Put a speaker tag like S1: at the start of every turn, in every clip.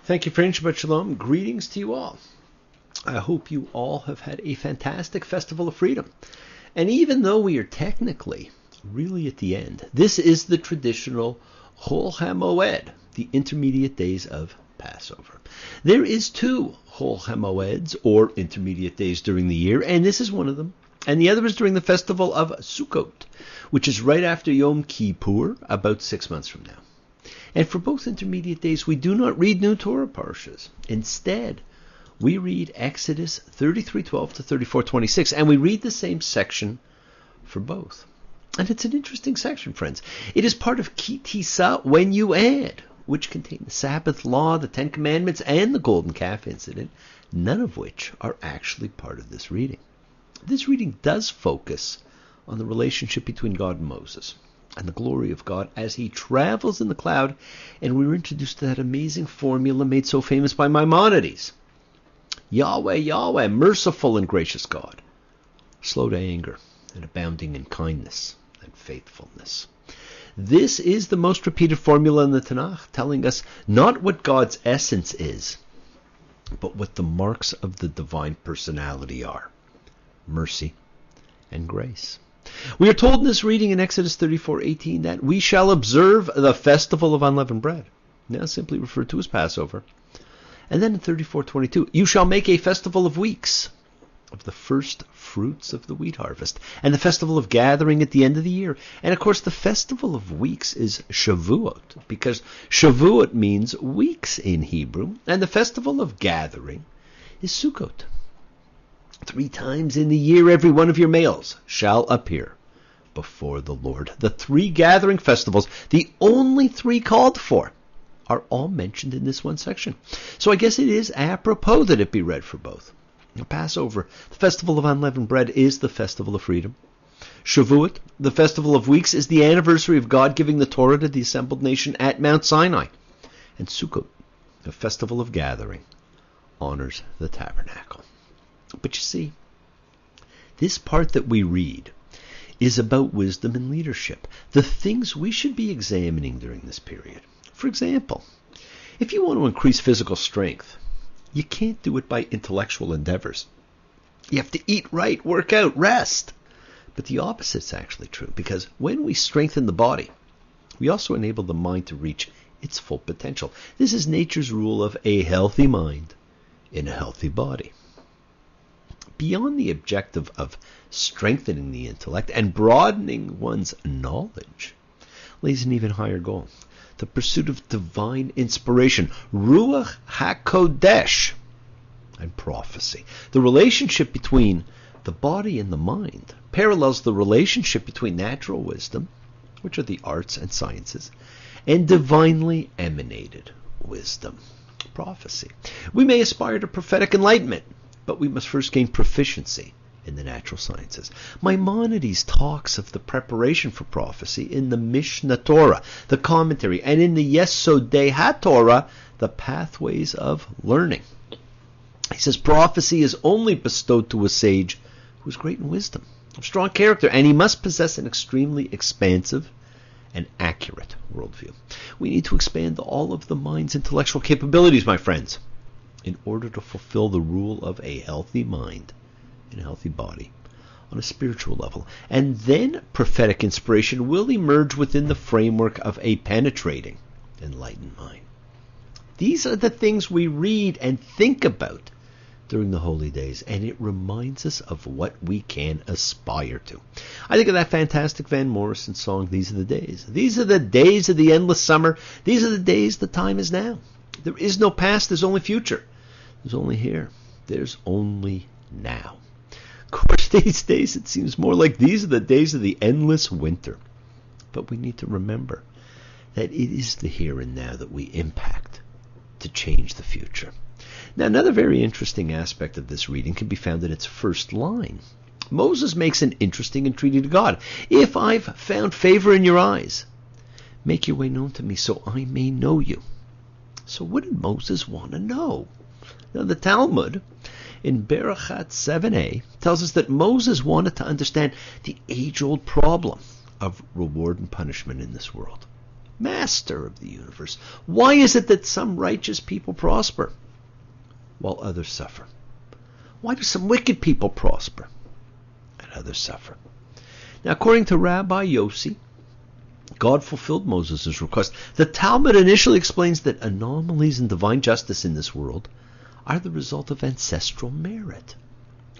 S1: Thank you, friend. Shabbat Shalom. Greetings to you all. I hope you all have had a fantastic Festival of Freedom. And even though we are technically really at the end, this is the traditional chol hamoed, the intermediate days of Passover. There is two chol hamoeds, or intermediate days during the year, and this is one of them. And the other is during the festival of Sukkot, which is right after Yom Kippur, about 6 months from now. And for both intermediate days, we do not read new Torah parshas. Instead, we read Exodus 33:12 to 34:26, and we read the same section for both. And it's an interesting section, friends. It is part of Ki Tisa, when you add, which contain the Sabbath law, the Ten Commandments, and the Golden Calf incident, none of which are actually part of this reading. This reading does focus on the relationship between God and Moses, and the glory of God as he travels in the cloud, and we were introduced to that amazing formula made so famous by Maimonides. Yahweh, Yahweh, merciful and gracious God, slow to anger and abounding in kindness and faithfulness. This is the most repeated formula in the Tanakh, telling us not what God's essence is, but what the marks of the divine personality are: mercy and grace. We are told in this reading in Exodus 34:18 that we shall observe the festival of unleavened bread, now simply referred to as Passover. And then in 34:22, you shall make a festival of weeks, of the first fruits of the wheat harvest, and the festival of gathering at the end of the year. And of course, the festival of weeks is Shavuot, because Shavuot means weeks in Hebrew, and the festival of gathering is Sukkot. 3 times in the year, every one of your males shall appear before the Lord. The 3 gathering festivals, the only 3 called for, are all mentioned in this one section. So I guess it is apropos that it be read for both. The Passover, the festival of unleavened bread, is the festival of freedom. Shavuot, the festival of weeks, is the anniversary of God giving the Torah to the assembled nation at Mount Sinai. And Sukkot, the festival of gathering, honors the tabernacle. But you see, this part that we read is about wisdom and leadership, the things we should be examining during this period. For example, if you want to increase physical strength, you can't do it by intellectual endeavors. You have to eat right, work out, rest. But the opposite's actually true, because when we strengthen the body, we also enable the mind to reach its full potential. This is nature's rule of a healthy mind in a healthy body. Beyond the objective of strengthening the intellect and broadening one's knowledge lays an even higher goal: the pursuit of divine inspiration, Ruach HaKodesh, and prophecy. The relationship between the body and the mind parallels the relationship between natural wisdom, which are the arts and sciences, and divinely emanated wisdom, prophecy. We may aspire to prophetic enlightenment, but we must first gain proficiency in the natural sciences. Maimonides talks of the preparation for prophecy in the Mishnah Torah, the commentary, and in the Yesodei HaTorah, the pathways of learning. He says prophecy is only bestowed to a sage who is great in wisdom, of strong character, and he must possess an extremely expansive and accurate worldview. We need to expand all of the mind's intellectual capabilities, my friends, in order to fulfill the rule of a healthy mind and a healthy body on a spiritual level. And then prophetic inspiration will emerge within the framework of a penetrating, enlightened mind. These are the things we read and think about during the holy days, and it reminds us of what we can aspire to. I think of that fantastic Van Morrison song, These Are the Days. These are the days of the endless summer. These are the days the time is now. There is no past, there's only future. There's only here. There's only now. Of course, these days it seems more like these are the days of the endless winter. But we need to remember that it is the here and now that we impact to change the future. Now, another very interesting aspect of this reading can be found in its first line. Moses makes an interesting entreaty to God. If I've found favor in your eyes, make your way known to me so I may know you. So what did Moses want to know? Now, the Talmud in Berachat 7a tells us that Moses wanted to understand the age-old problem of reward and punishment in this world. Master of the universe, why is it that some righteous people prosper while others suffer? Why do some wicked people prosper and others suffer? Now, according to Rabbi Yossi, God fulfilled Moses' request. The Talmud initially explains that anomalies in divine justice in this world are the result of ancestral merit.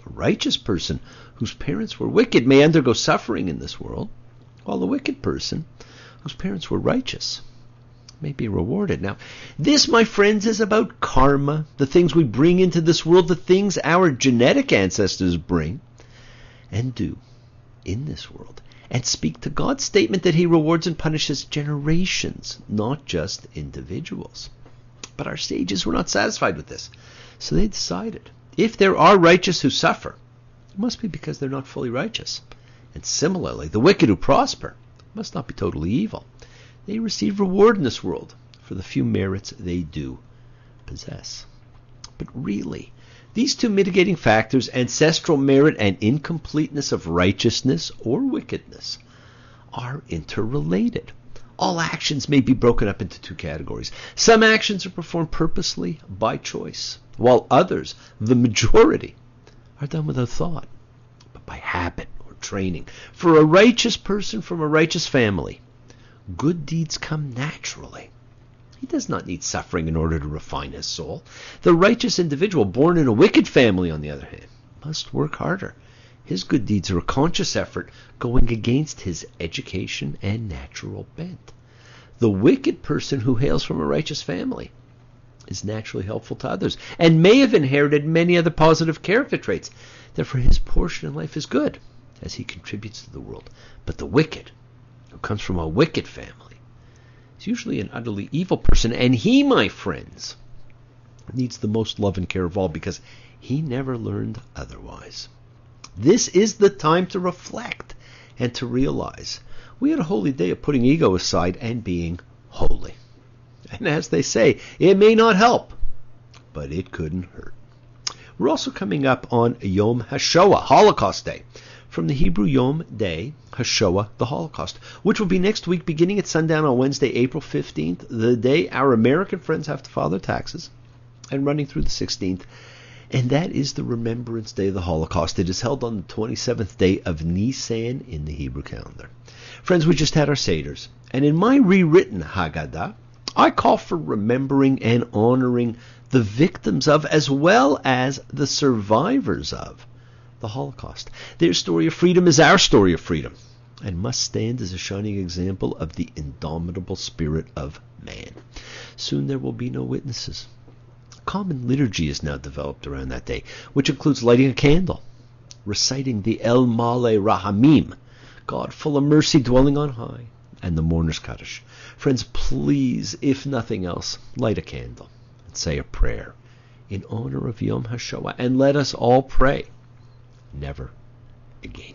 S1: A righteous person whose parents were wicked may undergo suffering in this world, while a wicked person whose parents were righteous may be rewarded. Now, this, my friends, is about karma, the things we bring into this world, the things our genetic ancestors bring and do in this world, and speak to God's statement that he rewards and punishes generations, not just individuals. But our sages were not satisfied with this, so they decided if there are righteous who suffer, it must be because they're not fully righteous. And similarly, the wicked who prosper must not be totally evil. They receive reward in this world for the few merits they do possess. But really, these two mitigating factors, ancestral merit and incompleteness of righteousness or wickedness, are interrelated. All actions may be broken up into two categories. Some actions are performed purposely by choice, while others, the majority, are done without thought, but by habit or training. For a righteous person from a righteous family, good deeds come naturally. He does not need suffering in order to refine his soul. The righteous individual born in a wicked family, on the other hand, must work harder. His good deeds are a conscious effort going against his education and natural bent. The wicked person who hails from a righteous family is naturally helpful to others and may have inherited many other positive character traits. Therefore, his portion in life is good as he contributes to the world. But the wicked, who comes from a wicked family, is usually an utterly evil person, and he, my friends, needs the most love and care of all because he never learned otherwise. This is the time to reflect and to realize we had a holy day of putting ego aside and being holy. And as they say, it may not help, but it couldn't hurt. We're also coming up on Yom HaShoah, Holocaust Day, from the Hebrew Yom Day, HaShoah, the Holocaust, which will be next week beginning at sundown on Wednesday, April 15th, the day our American friends have to file their taxes, and running through the 16th. And that is the Remembrance Day of the Holocaust. It is held on the 27th day of Nisan in the Hebrew calendar. Friends, we just had our Seders, and in my rewritten Haggadah, I call for remembering and honoring the victims of, as well as the survivors of, the Holocaust. Their story of freedom is our story of freedom, and must stand as a shining example of the indomitable spirit of man. Soon there will be no witnesses. Common liturgy is now developed around that day, which includes lighting a candle, reciting the El Male Rahamim, God full of mercy dwelling on high, and the mourner's Kaddish. Friends, please, if nothing else, light a candle and say a prayer in honor of Yom HaShoah, and let us all pray, never again.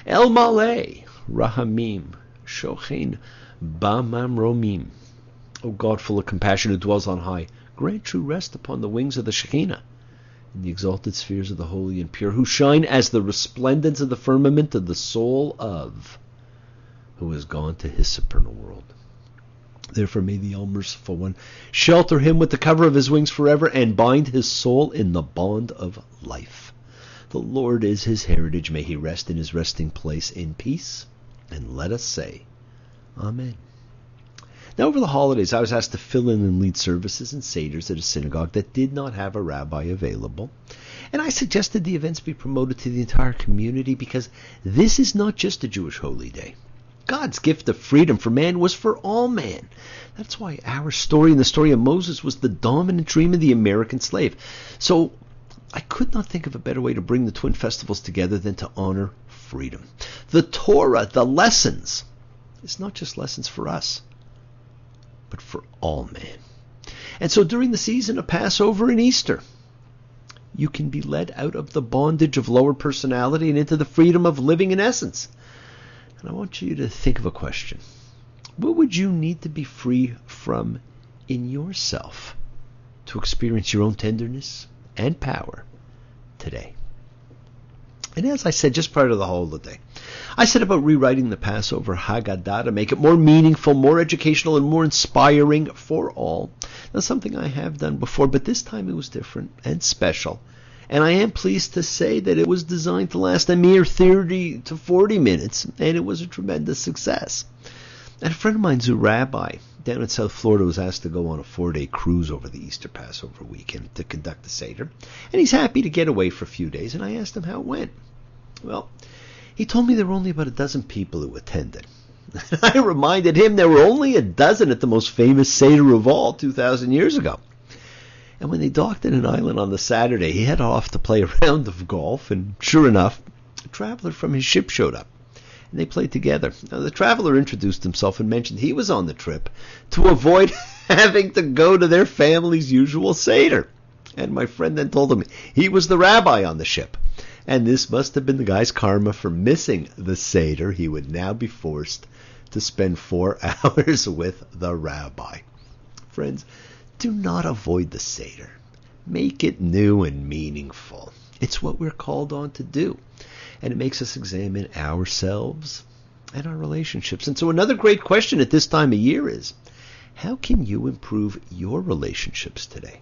S1: El Male Rahamim Shochein Bamamromim. O God full of compassion who dwells on high, grant true rest upon the wings of the Shekinah in the exalted spheres of the holy and pure, who shine as the resplendence of the firmament of the soul of who has gone to his supernal world. Therefore may the all-merciful one shelter him with the cover of his wings forever and bind his soul in the bond of life. The Lord is his heritage. May he rest in his resting place in peace. And let us say, Amen. Now, over the holidays, I was asked to fill in and lead services and seders at a synagogue that did not have a rabbi available. And I suggested the events be promoted to the entire community because this is not just a Jewish holy day. God's gift of freedom for man was for all man. That's why our story and the story of Moses was the dominant dream of the American slave. So I could not think of a better way to bring the twin festivals together than to honor freedom. The Torah, the lessons, is not just lessons for us, but for all men. And so during the season of Passover and Easter, you can be led out of the bondage of lower personality and into the freedom of living in essence. And I want you to think of a question. What would you need to be free from in yourself to experience your own tenderness and power today? And as I said just prior to the holiday, I set about rewriting the Passover Haggadah to make it more meaningful, more educational, and more inspiring for all. That's something I have done before, but this time it was different and special. And I am pleased to say that it was designed to last a mere 30 to 40 minutes, and it was a tremendous success. And a friend of mine, who's a rabbi down in South Florida, was asked to go on a 4-day cruise over the Easter Passover weekend to conduct the Seder. And he's happy to get away for a few days, and I asked him how it went. Well, he told me there were only about a dozen people who attended. I reminded him there were only a dozen at the most famous Seder of all 2,000 years ago. And when they docked at an island on the Saturday, he headed off to play a round of golf, and sure enough, a traveler from his ship showed up, and they played together. Now, the traveler introduced himself and mentioned he was on the trip to avoid having to go to their family's usual Seder. And my friend then told him he was the rabbi on the ship, and this must have been the guy's karma for missing the Seder. He would now be forced to spend 4 hours with the rabbi. Friends, do not avoid the Seder. Make it new and meaningful. It's what we're called on to do. And it makes us examine ourselves and our relationships. And so another great question at this time of year is, how can you improve your relationships today?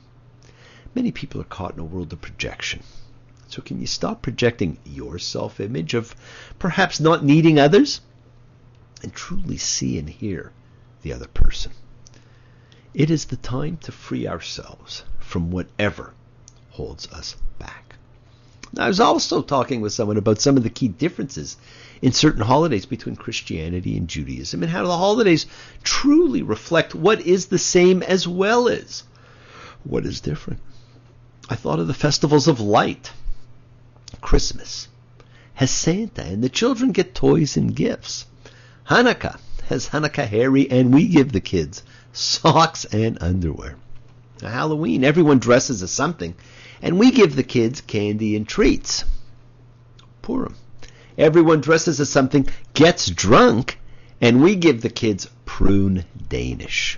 S1: Many people are caught in a world of projection. So can you stop projecting your self-image of perhaps not needing others and truly see and hear the other person? It is the time to free ourselves from whatever holds us back. Now, I was also talking with someone about some of the key differences in certain holidays between Christianity and Judaism, and how the holidays truly reflect what is the same as well as what is different. I thought of the festivals of light. Christmas has Santa, and the children get toys and gifts. Hanukkah has Hanukkah Harry, and we give the kids socks and underwear. Now, Halloween, everyone dresses as something, and we give the kids candy and treats. Purim, everyone dresses as something, gets drunk, and we give the kids prune Danish.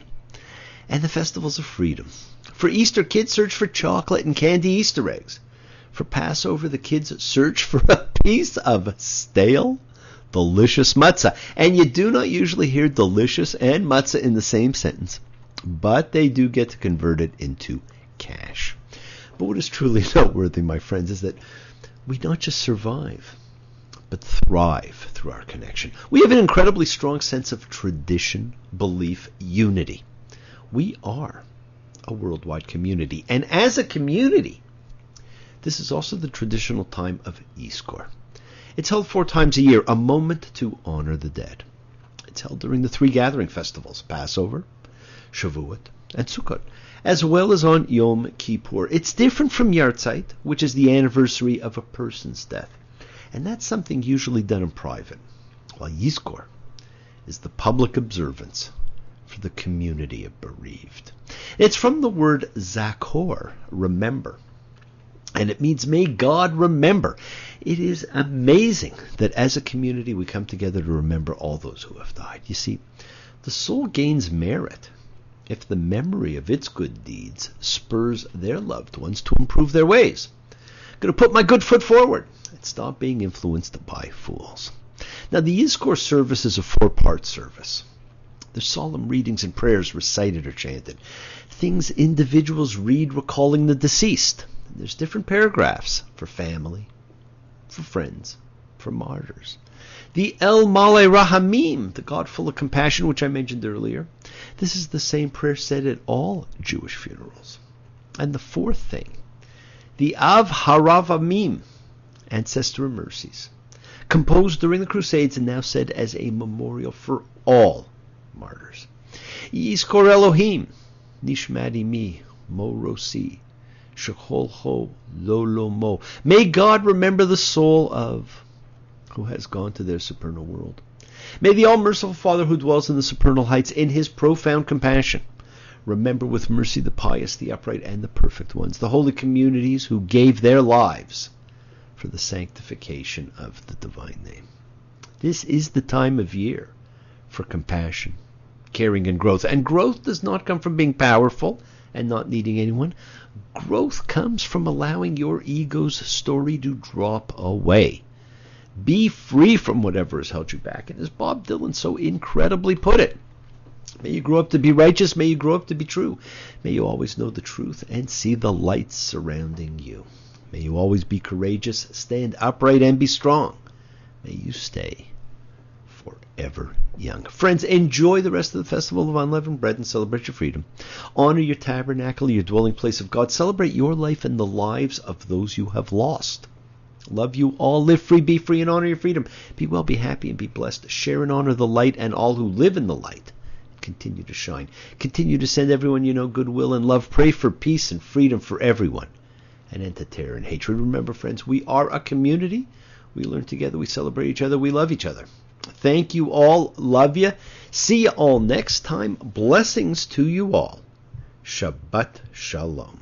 S1: And the festivals of freedom. For Easter, kids search for chocolate and candy Easter eggs. For Passover, the kids search for a piece of stale, delicious matzah. And you do not usually hear delicious and matzah in the same sentence, but they do get to convert it into cash. But what is truly noteworthy, my friends, is that we not just survive, but thrive through our connection. We have an incredibly strong sense of tradition, belief, unity. We are a worldwide community. And as a community, this is also the traditional time of Yizkor. It's held 4 times a year, a moment to honor the dead. It's held during the 3 gathering festivals, Passover, Shavuot, and Sukkot, as well as on Yom Kippur. It's different from Yartzeit, which is the anniversary of a person's death. And that's something usually done in private, while Yizkor is the public observance for the community of bereaved. It's from the word zakor, remember. And it means, may God remember. It is amazing that as a community we come together to remember all those who have died. You see, the soul gains merit if the memory of its good deeds spurs their loved ones to improve their ways. I'm going to put my good foot forward and stop being influenced by fools. Now, the Yizkor service is a 4-part service. There's solemn readings and prayers recited or chanted. Things individuals read recalling the deceased. There's different paragraphs for family, for friends, for martyrs. The El Malei Rahamim, the God full of compassion, which I mentioned earlier. This is the same prayer said at all Jewish funerals. And the 4th thing, the Av Haravamim, Ancestor Mercies, composed during the Crusades and now said as a memorial for all martyrs. Yizkor Elohim, Nishmati Mi, Morosi, Shechol Ho Lolo Mo. May God remember the soul of who has gone to their supernal world. May the all-merciful Father who dwells in the supernal heights in his profound compassion remember with mercy the pious, the upright, and the perfect ones, the holy communities who gave their lives for the sanctification of the divine name. This is the time of year for compassion, caring, and growth. And growth does not come from being powerful and not needing anyone. Growth comes from allowing your ego's story to drop away. Be free from whatever has held you back. And as Bob Dylan so incredibly put it, may you grow up to be righteous. May you grow up to be true. May you always know the truth and see the light surrounding you. May you always be courageous, stand upright, and be strong. May you stay forever young. Friends, enjoy the rest of the Festival of Unleavened Bread and celebrate your freedom. Honor your tabernacle, your dwelling place of God. Celebrate your life and the lives of those you have lost. Love you all. Live free, be free, and honor your freedom. Be well, be happy, and be blessed. Share and honor the light and all who live in the light. Continue to shine. Continue to send everyone you know goodwill and love. Pray for peace and freedom for everyone, and end to terror and hatred. Remember, friends, we are a community. We learn together. We celebrate each other. We love each other. Thank you all. Love you. See you all next time. Blessings to you all. Shabbat Shalom.